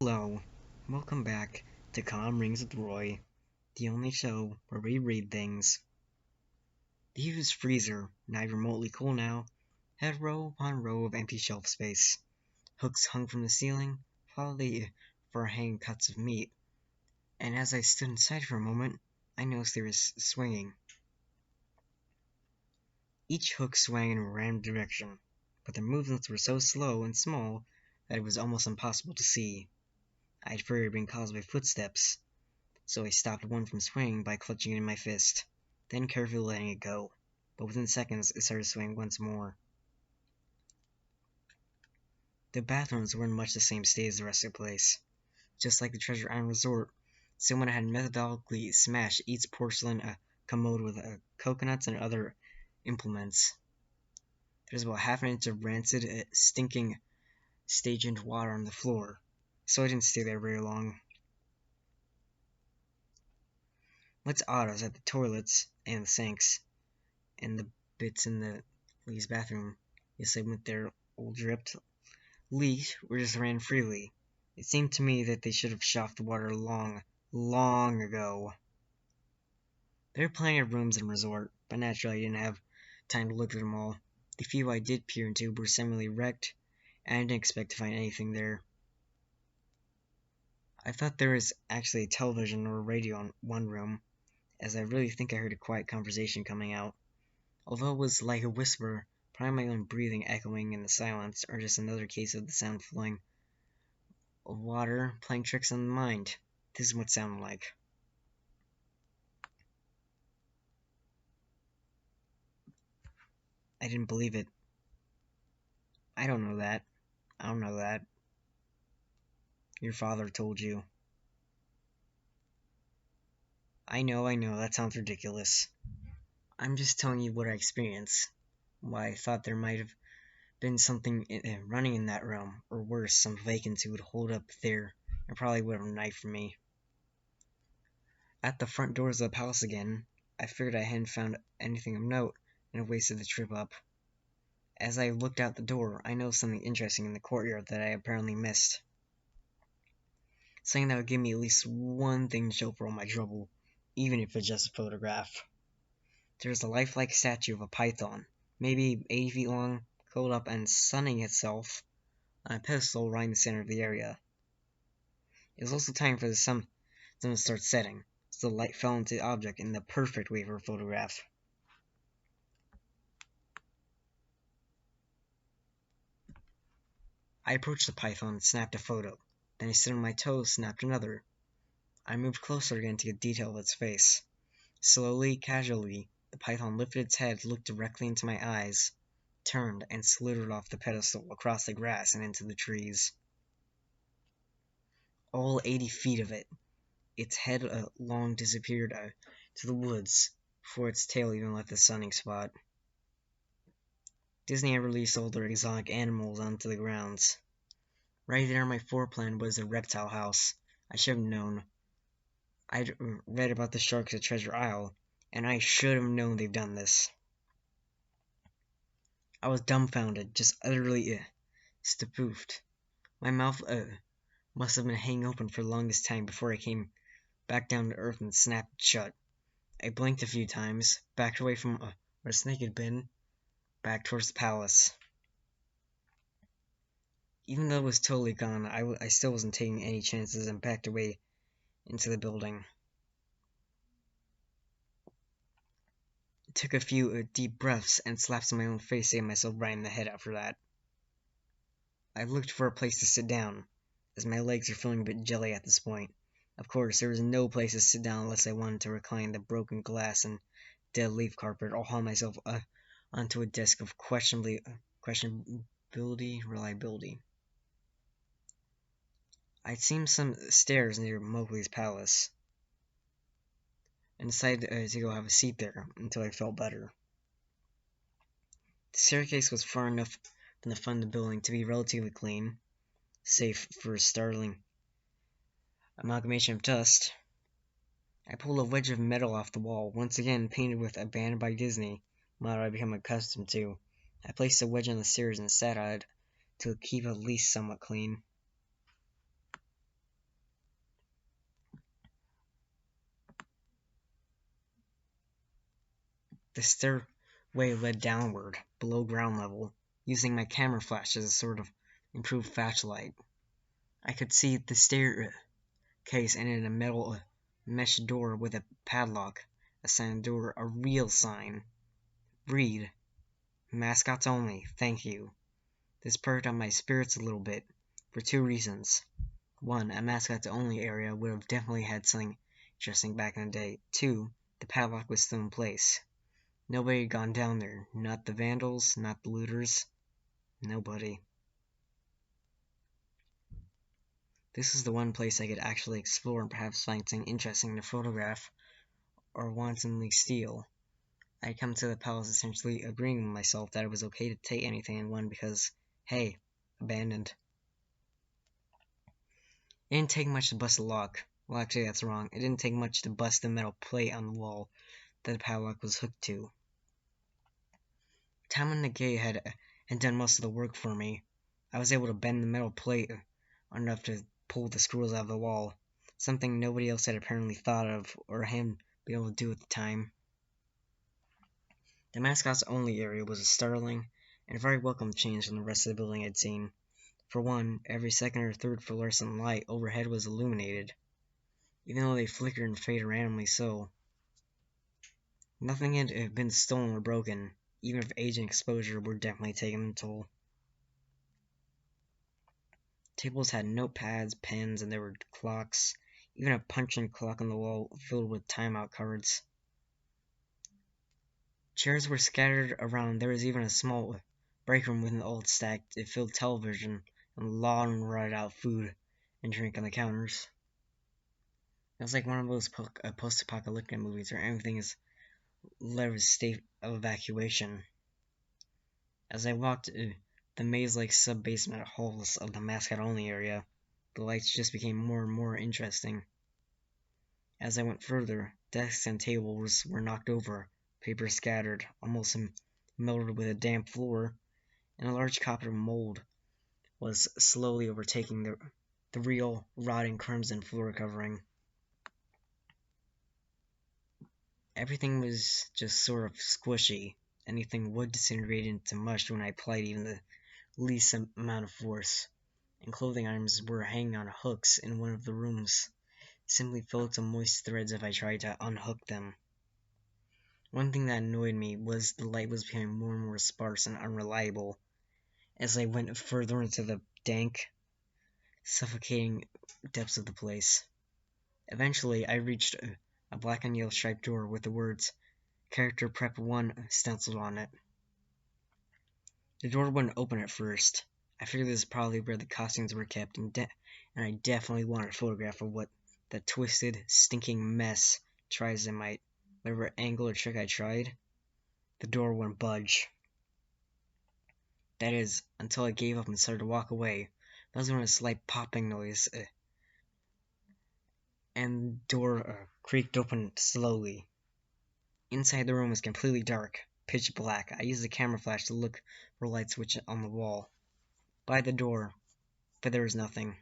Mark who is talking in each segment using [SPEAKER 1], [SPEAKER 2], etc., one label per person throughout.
[SPEAKER 1] Hello, welcome back to Calm Rings with Roy, the only show where we read things. The used freezer, not remotely cool now, had row upon row of empty shelf space. Hooks hung from the ceiling, probably for hanging cuts of meat, and as I stood inside for a moment, I noticed they were swinging. Each hook swung in a random direction, but their movements were so slow and small that it was almost impossible to see. I'd feared it had been caused by footsteps, so I stopped one from swinging by clutching it in my fist, then carefully letting it go, but within seconds it started swinging once more. The bathrooms were in much the same state as the rest of the place. Just like the Treasure Island Resort, someone had methodically smashed each porcelain commode with coconuts and other implements. There was about half an inch of rancid, stinking stage-end water on the floor, so I didn't stay there very long. What's odd is that the toilets and the sinks and the bits in the Lee's bathroom, yes, I went there, all dripped, leaked, or just ran freely. It seemed to me that they should have shoved the water long ago. There were plenty of rooms in the resort, but naturally I didn't have time to look at them all. The few I did peer into were similarly wrecked, and I didn't expect to find anything there. I thought there was actually a television or a radio in one room, as I really think I heard a quiet conversation coming out. Although it was like a whisper, probably my own breathing echoing in the silence, or just another case of the sound flowing of water playing tricks on the mind. This is what it sounded like. I didn't believe it. I don't know that. I don't know that. Your father told you. I know, that sounds ridiculous. I'm just telling you what I experienced. Why I thought there might have been something running in that room, or worse, some vacancy would hold up there, and probably would have knifed me. At the front doors of the palace again, I figured I hadn't found anything of note, and had wasted the trip up. As I looked out the door, I noticed something interesting in the courtyard that I apparently missed. Something that would give me at least one thing to show for all my trouble, even if it's just a photograph. There was a lifelike statue of a python, maybe 80 feet long, curled up and sunning itself on a pedestal right in the center of the area. It was also time for the sun to start setting, so the light fell into the object in the perfect way for a photograph. I approached the python and snapped a photo. Then I stood on my toes, snapped another. I moved closer again to get detail of its face. Slowly, casually, the python lifted its head, looked directly into my eyes, turned, and slithered off the pedestal, across the grass, and into the trees. All 80 feet of it. Its head long disappeared to the woods, before its tail even left the sunning spot. Disney had released all their exotic animals onto the grounds. Right there on my floor plan was a reptile house. I should have known. I'd read about the sharks at Treasure Isle, and I should have known they've done this. I was dumbfounded, just utterly spoofed. My mouth must have been hanging open for the longest time before I came back down to earth and snapped shut. I blinked a few times, backed away from where the snake had been, back towards the palace. Even though it was totally gone, I still wasn't taking any chances and backed away into the building. Took a few deep breaths and slaps on my own face to get myself right in the head after that. I looked for a place to sit down, as my legs were feeling a bit jelly at this point. Of course, there was no place to sit down unless I wanted to recline the broken glass and dead leaf carpet, or haul myself onto a desk of questionability, reliability. I'd seen some stairs near Mowgli's palace, and decided to go have a seat there until I felt better. The staircase was far enough from the front of the building to be relatively clean, safe for a startling amalgamation of dust. I pulled a wedge of metal off the wall, once again painted with "Abandoned by Disney," a motto I'd become accustomed to. I placed the wedge on the stairs and sat on it to keep at least somewhat clean. The stairway led downward, below ground level, using my camera flash as a sort of improved flashlight. I could see the staircase ended in a metal mesh door with a padlock, a sign door, a real sign. Read, mascots only, thank you. This perked up my spirits a little bit, for two reasons. One, a mascots only area would have definitely had something interesting back in the day. Two, the padlock was still in place. Nobody had gone down there. Not the vandals, not the looters. Nobody. This was the one place I could actually explore and perhaps find something interesting to photograph or wantonly steal. I had come to the palace essentially agreeing with myself that it was okay to take anything in one because, hey, abandoned. It didn't take much to bust the lock. Well, actually, that's wrong. It didn't take much to bust the metal plate on the wall that the padlock was hooked to. Tom and Nagay had done most of the work for me. I was able to bend the metal plate enough to pull the screws out of the wall, something nobody else had apparently thought of or had been able to do at the time. The mascots only area was a startling and very welcome change from the rest of the building I'd seen. For one, every second or third fluorescent light overhead was illuminated, even though they flickered and faded randomly so. Nothing had been stolen or broken, even if age and exposure were definitely taking a toll. Tables had notepads, pens, and there were clocks, even a punch-in clock on the wall filled with timeout cards. Chairs were scattered around. There was even a small break room with an old stacked filled television and long rotted out food and drink on the counters. It was like one of those post-apocalyptic movies where everything is led to a state of evacuation. As I walked the maze-like sub-basement halls of the mascot-only area, the lights just became more and more interesting. As I went further, desks and tables were knocked over, paper scattered, almost melted with a damp floor, and a large copy of mold was slowly overtaking the real, rotting crimson floor covering. Everything was just sort of squishy. Anything would disintegrate into mush when I applied even the least amount of force, and clothing items were hanging on hooks in one of the rooms, simply filled to moist threads if I tried to unhook them. One thing that annoyed me was the light was becoming more and more sparse and unreliable as I went further into the dank, suffocating depths of the place. Eventually, I reached a black and yellow striped door with the words Character Prep 1 stenciled on it. The door wouldn't open at first. I figured this is probably where the costumes were kept, and I definitely wanted a photograph of what the twisted, stinking mess try as I might. Whatever angle or trick I tried, the door wouldn't budge. That is, until I gave up and started to walk away. That was when a slight popping noise, and the door creaked open slowly. Inside the room was completely dark, pitch black. I used the camera flash to look for a light switch on the wall by the door, but there was nothing.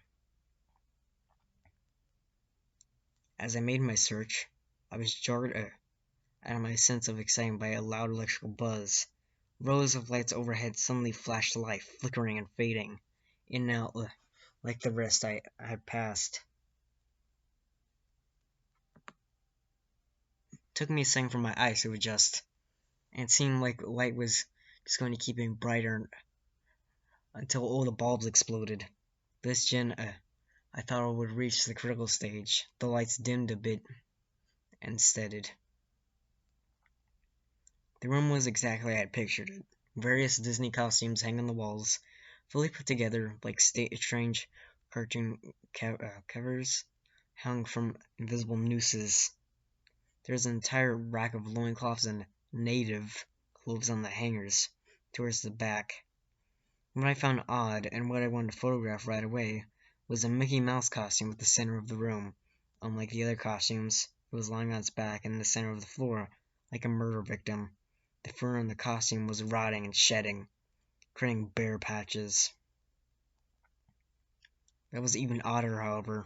[SPEAKER 1] As I made my search, I was jarred out of my sense of excitement by a loud electrical buzz. Rows of lights overhead suddenly flashed to life, flickering and fading, in and out like the rest I had passed. It took me a second for my eyes to adjust, and it seemed like the light was just going to keep getting brighter until all the bulbs exploded. This gen, I thought it would reach the critical stage. The lights dimmed a bit and steadied. The room was exactly how I had pictured it. Various Disney costumes hang on the walls, fully put together like strange cartoon covers hung from invisible nooses. There was an entire rack of loincloths and native clothes on the hangers towards the back. What I found odd, and what I wanted to photograph right away, was a Mickey Mouse costume at the center of the room. Unlike the other costumes, it was lying on its back in the center of the floor, like a murder victim. The fur on the costume was rotting and shedding, creating bare patches. That was even odder, however.